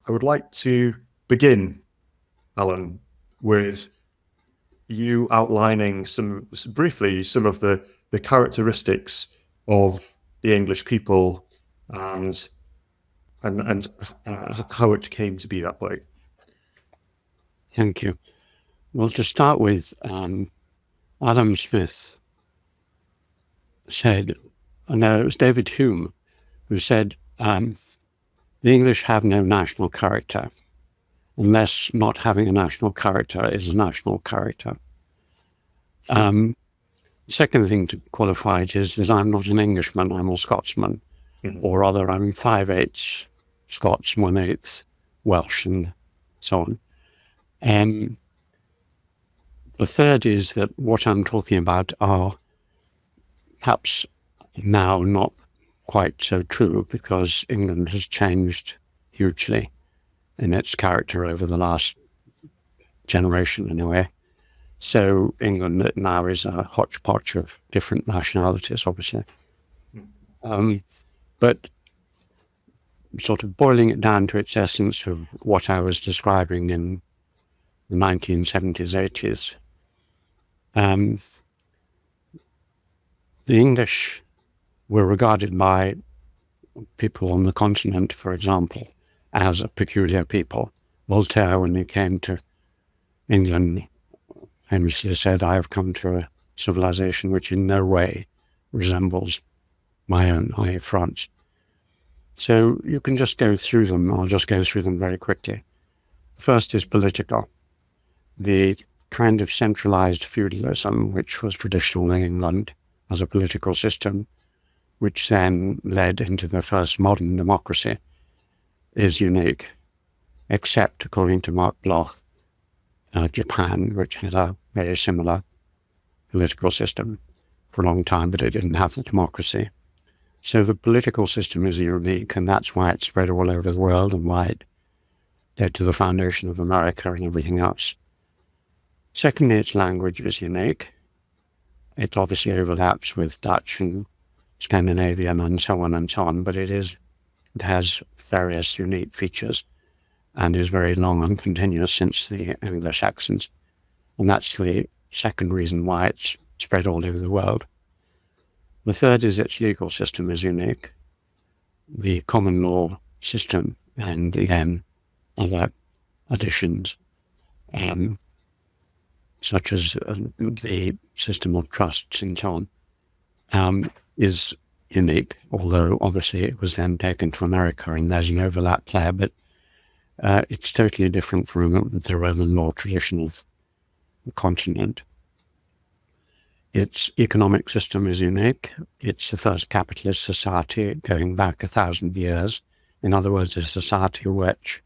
I would like to begin, Alan, with you outlining briefly some of the characteristics of the English people and how it came to be that way. Thank you. Well, to start with, Adam Smith said, no, it was David Hume who said, the English have no national character, unless not having a national character is a national character. Second thing to qualify it is that I'm not an Englishman, I'm a Scotsman, or rather I'm 5/8 Scots, 1/8 Welsh, and so on. And the third is that what I'm talking about are perhaps now not quite so true, because England has changed hugely in its character over the last generation anyway. So England now is a hodgepodge of different nationalities, obviously. But sort of boiling it down to its essence of what I was describing in the 1970s, 80s, the English were regarded by people on the continent, for example, as a peculiar people. Voltaire, when he came to England, famously said, I have come to a civilization which in no way resembles my own, i.e. France. So you can just go through them. I'll just go through them very quickly. First is political. The kind of centralized feudalism, which was traditional in England as a political system, which then led into the first modern democracy, is unique, except, according to Mark Bloch, Japan, which had a very similar political system for a long time, but it didn't have the democracy. So the political system is unique, and that's why it spread all over the world and why it led to the foundation of America and everything else. Secondly, its language is unique. It obviously overlaps with Dutch and Scandinavian and so on, but it has various unique features and is very long and continuous since the Anglo-Saxons. And that's the second reason why it's spread all over the world. The third is its legal system is unique. The common law system and again other additions, such as the system of trusts and so on, is unique, although obviously it was then taken to America and there's an overlap there, but it's totally different from the Roman law tradition of the continent. Its economic system is unique. It's the first capitalist society going back 1,000 years. In other words, a society which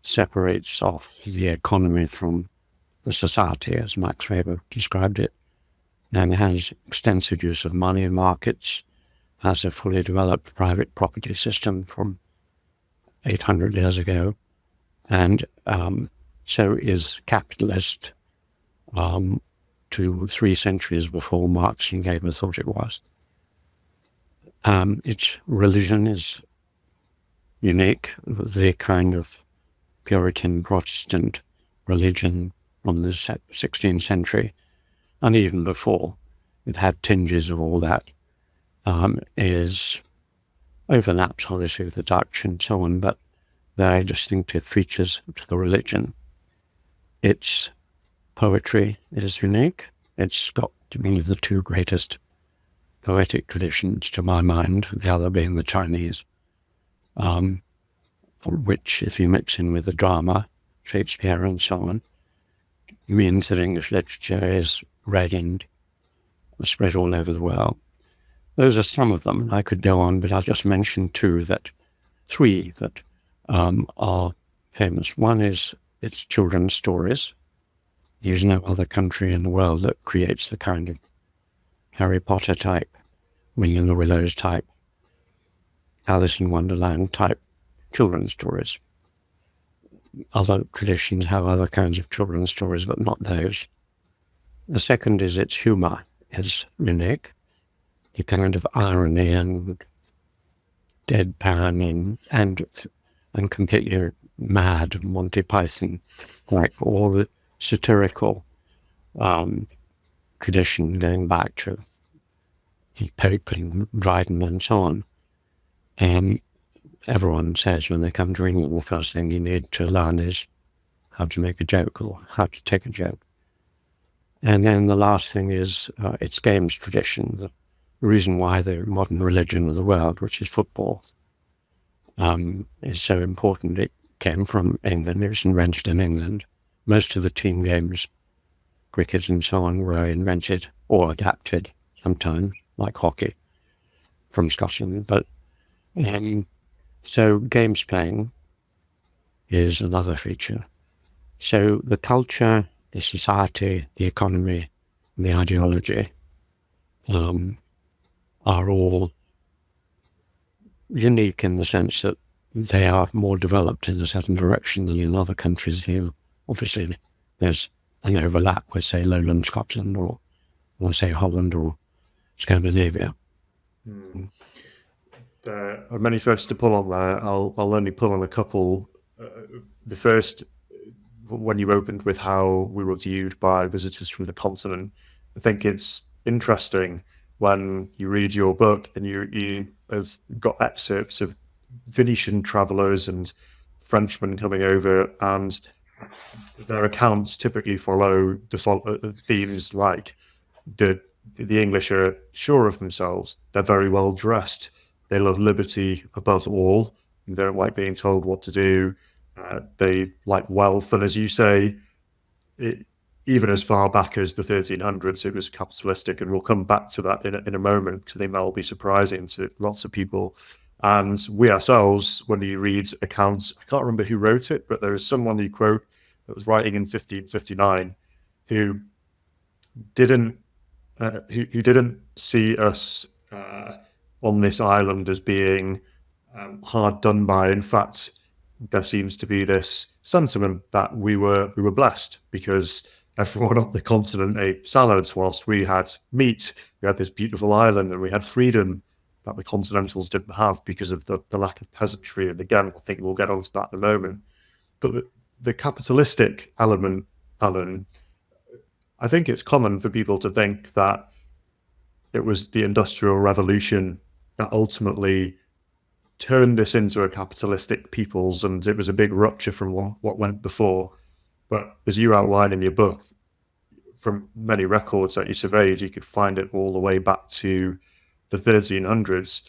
separates off the economy from the society, as Max Weber described it, and has extensive use of money in markets, has a fully developed private property system from 800 years ago, and so is capitalist to 3 centuries before Marx and Weber thought it was. Its religion is unique, the kind of Puritan Protestant religion from the 16th century, and even before. It had tinges of all that. Overlaps obviously with the Dutch and so on, but very distinctive features to the religion. Its poetry is unique. It's got to be the 2 greatest poetic traditions to my mind, the other being the Chinese, which, if you mix in with the drama, Shakespeare and so on, means that English literature is read and spread all over the world. Those are some of them. I could go on, but I'll just mention 3 that are famous. One is its children's stories. There's no other country in the world that creates the kind of Harry Potter type, Wing in the Willows type, Alice in Wonderland type children's stories. Other traditions have other kinds of children's stories, but not those. The second is its humor is unique. The kind of irony and deadpan and completely mad Monty Python, like all the satirical tradition going back to Pope and Dryden and so on. And everyone says when they come to England, the first thing you need to learn is how to make a joke or how to take a joke. And then the last thing is its games tradition, the reason why the modern religion of the world, which is football, is so important. It came from England, it was invented in England. Most of the team games, cricket and so on, were invented or adapted sometimes, like hockey, from Scotland. But so games playing is another feature. So the culture, the society, the economy, the ideology are all unique in the sense that they are more developed in a certain direction than in other countries here. Obviously, there's an overlap with, say, lowland Scotland or say, Holland or Scandinavia. There are many threads to pull on there. I'll only pull on a couple. The first, when you opened with how we were viewed by visitors from the continent, I think it's interesting when you read your book and you have got excerpts of Venetian travellers and Frenchmen coming over, and their accounts typically follow default themes like the English are sure of themselves, they're very well dressed, they love liberty above all, they don't like being told what to do, they like wealth, and as you say, even as far back as the 1300s, it was capitalistic, and we'll come back to that in a moment, because I think that will be surprising to lots of people. And we ourselves, when you read accounts, I can't remember who wrote it, but there is someone you quote that was writing in 1559 who didn't see us on this island as being hard done by. In fact, there seems to be this sentiment that we were blessed because everyone on the continent ate salads whilst we had meat. We had this beautiful island and we had freedom that the continentals didn't have because of the lack of peasantry. And again, I think we'll get onto that in a moment. But the capitalistic element, Alan, I think it's common for people to think that it was the Industrial Revolution that ultimately turned us into a capitalistic peoples, and it was a big rupture from what went before. But as you outline in your book, from many records that you surveyed, you could find it all the way back to the 1300s.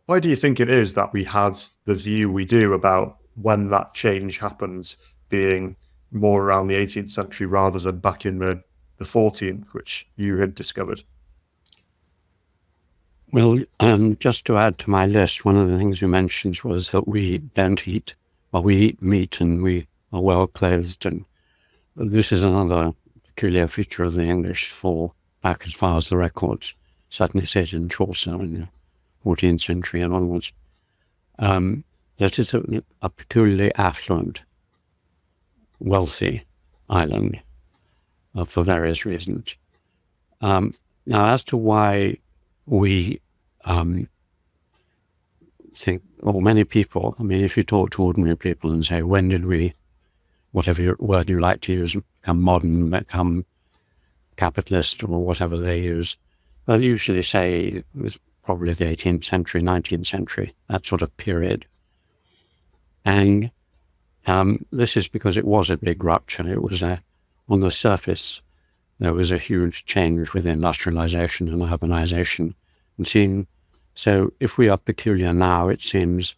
Why do you think it is that we have the view we do about when that change happened being more around the 18th century rather than back in the 14th, which you had discovered? Well, just to add to my list, one of the things you mentioned was that we don't eat, well, we eat meat and we are well clothed, and this is another peculiar feature of the English for back as far as the records certainly said in Chaucer in the 14th century and onwards. That is a peculiarly affluent, wealthy island for various reasons. Now, as to why we think, or many people, I mean, if you talk to ordinary people and say, when did we, whatever word you like to use, become modern, become capitalist, or whatever they use, they'll usually say it was probably the 18th century, 19th century, that sort of period. And this is because it was a big rupture. It was on the surface, there was a huge change with industrialization and urbanization. So if we are peculiar now, it seems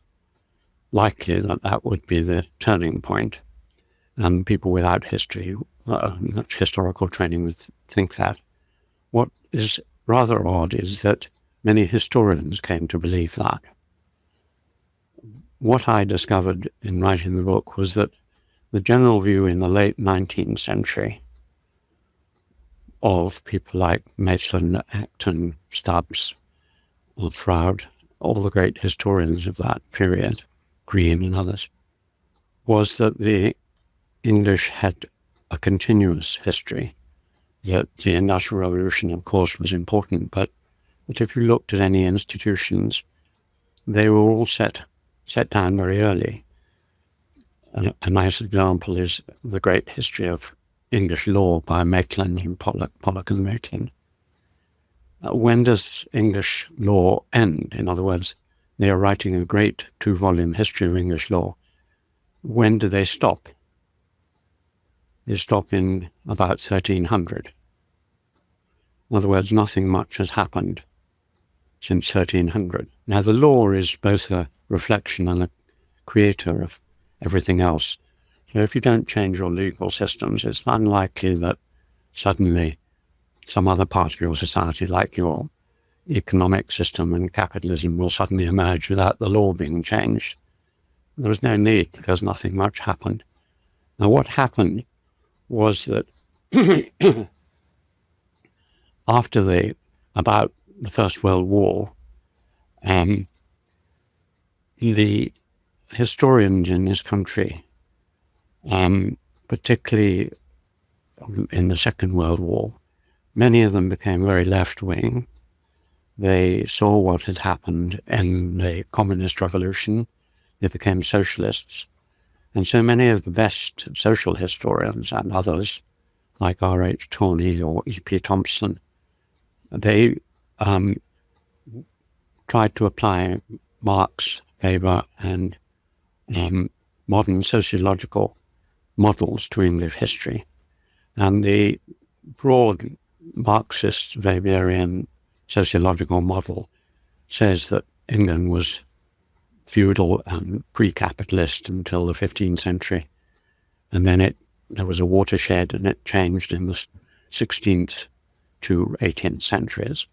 likely that that would be the turning point. And people without history, much historical training would think that. What is rather odd is that many historians came to believe that. What I discovered in writing the book was that the general view in the late 19th century of people like Maitland, Acton, Stubbs, or Froude, all the great historians of that period, Green and others, was that the English had a continuous history, that the Industrial Revolution, of course, was important, but if you looked at any institutions, they were all set down very early. a nice example is the great history of English law by Maitland and Pollock and Maitland. When does English law end? In other words, they are writing a great 2-volume history of English law. When do they stop? They stop in about 1300. In other words, nothing much has happened since 1300. Now, the law is both a reflection and a creator of everything else. So if you don't change your legal systems, it's unlikely that suddenly some other part of your society, like your economic system and capitalism, will suddenly emerge without the law being changed. There was no need because nothing much happened. Now, what happened was that after about the First World War, the historians in this country, particularly in the Second World War, many of them became very left-wing. They saw what had happened in the communist revolution. They became socialists. And so many of the best social historians and others, like R.H. Tawney or E.P. Thompson, they tried to apply Marx, Weber, and modern sociological models to English history. And the broad Marxist Weberian sociological model says that England was feudal and pre-capitalist until the 15th century. And then there was a watershed and it changed in the 16th to 18th centuries.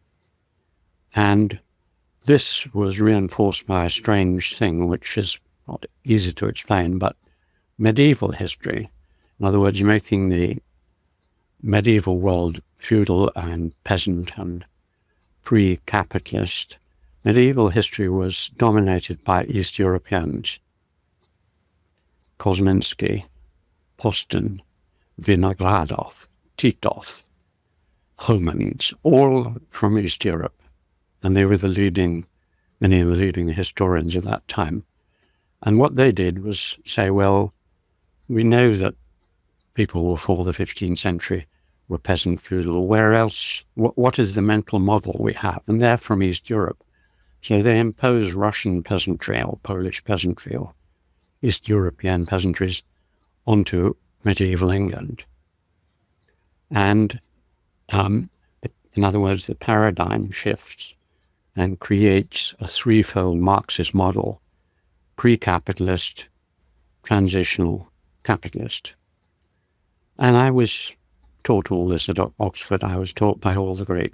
And this was reinforced by a strange thing, which is not easy to explain, but medieval history. In other words, making the medieval world feudal and peasant and pre-capitalist. Medieval history was dominated by East Europeans. Kosminski, Poston, Vinogradov, Titov, Homans, all from East Europe. And they were many of the leading historians of that time. And what they did was say, well, we know that people before the 15th century were peasant feudal. Where else? What is the mental model we have? And they're from East Europe. So they impose Russian peasantry or Polish peasantry or East European peasantries onto medieval England. And in other words, the paradigm shifts and creates a threefold Marxist model: pre-capitalist, transitional, capitalist. And I was taught all this at Oxford. I was taught by all the great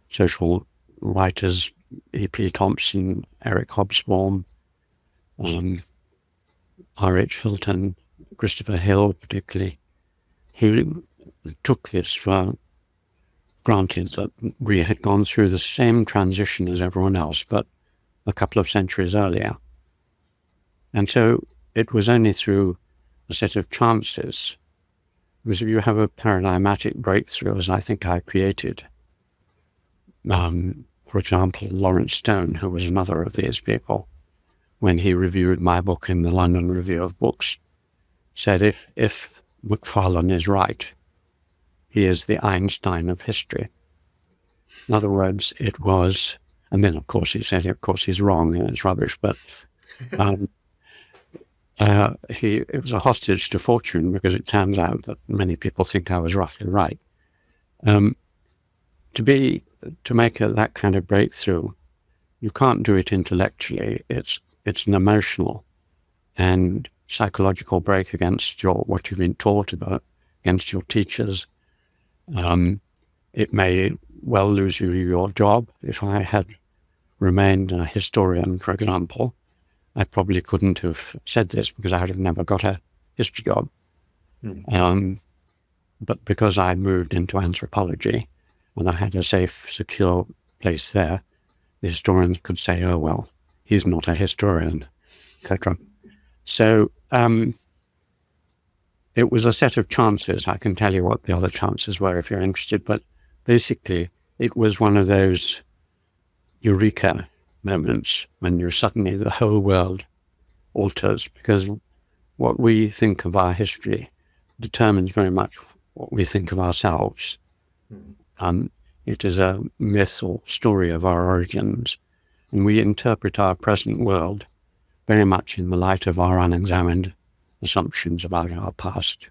social writers, E.P. Thompson, Eric Hobsbawm, R.H. Hilton, Christopher Hill particularly, who took this for granted that we had gone through the same transition as everyone else, but a couple of centuries earlier. And so it was only through a set of chances, because if you have a paradigmatic breakthrough, as I think I created, for example, Lawrence Stone, who was another of these people, when he reviewed my book in the London Review of Books, said if Macfarlane is right, he is the Einstein of history. In other words, it was, and then of course he said, of course he's wrong and it's rubbish, but it was a hostage to fortune, because it turns out that many people think I was roughly right. To make that kind of breakthrough, you can't do it intellectually. It's an emotional and psychological break against what you've been taught about, against your teachers. It may well lose you your job. If I had remained a historian, for example, I probably couldn't have said this, because I would have never got a history job. But because I moved into anthropology, and I had a safe, secure place there, the historians could say, oh, well, he's not a historian, etc. So it was a set of chances. I can tell you what the other chances were if you're interested, but basically it was one of those eureka moments when you're suddenly, the whole world alters, because what we think of our history determines very much what we think of ourselves. It is a myth or story of our origins, and we interpret our present world very much in the light of our unexamined assumptions about our past.